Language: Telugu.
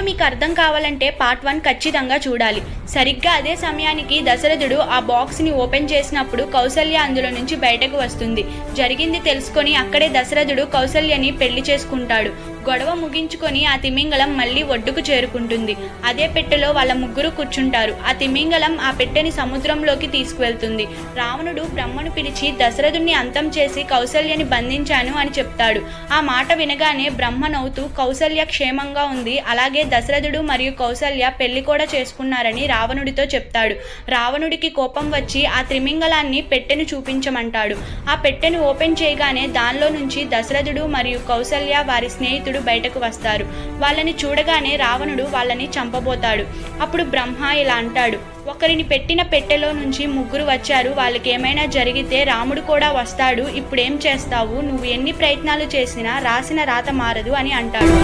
మీకు అర్థం కావాలంటే పార్ట్ 1 ఖచ్చితంగా చూడాలి. సరిగ్గా అదే సమయానికి దశరథుడు ఆ బాక్స్ని ఓపెన్ చేసినప్పుడు కౌసల్య అందులో నుంచి బయటకు వస్తుంది. జరిగింది తెలుసుకొని అక్కడే దశరథుడు కౌసల్యని పెళ్లి చేసుకుంటాడు. గొడవ ముగించుకొని ఆ తిమింగలం మళ్ళీ ఒడ్డుకు చేరుకుంటుంది. అదే పెట్టెలో వాళ్ళ ముగ్గురు కూర్చుంటారు. ఆ తిమింగలం ఆ పెట్టెని సముద్రంలోకి తీసుకువెళ్తుంది. రావణుడు బ్రహ్మను పిలిచి దశరథుడిని అంతం చేసి కౌసల్యని బంధించాను అని చెప్తాడు. ఆ మాట వినగానే బ్రహ్మ నవ్వుతూ కౌసల్య క్షేమంగా ఉంది, అలాగే దశరథుడు మరియు కౌసల్య పెళ్లి కూడా చేసుకున్నారని రావణుడితో చెప్తాడు. రావణుడికి కోపం వచ్చి ఆ త్రిమింగలాన్ని పెట్టెను చూపించమంటాడు. ఆ పెట్టెను ఓపెన్ చేయగానే దానిలో నుంచి దశరథుడు మరియు కౌసల్య వారి స్నేహితుడు బయటకు వస్తారు. వాళ్ళని చూడగానే రావణుడు వాళ్ళని చంపబోతాడు. అప్పుడు బ్రహ్మ ఇలా అంటాడు, ఒకరిని పెట్టిన పెట్టెలో నుంచి ముగ్గురు వచ్చారు, వాళ్ళకి ఏమైనా జరిగితే రాముడు కూడా వస్తాడు, ఇప్పుడేం చేస్తావు? నువ్వు ఎన్ని ప్రయత్నాలు చేసినా రాసిన రాత మారదు అని అంటాడు.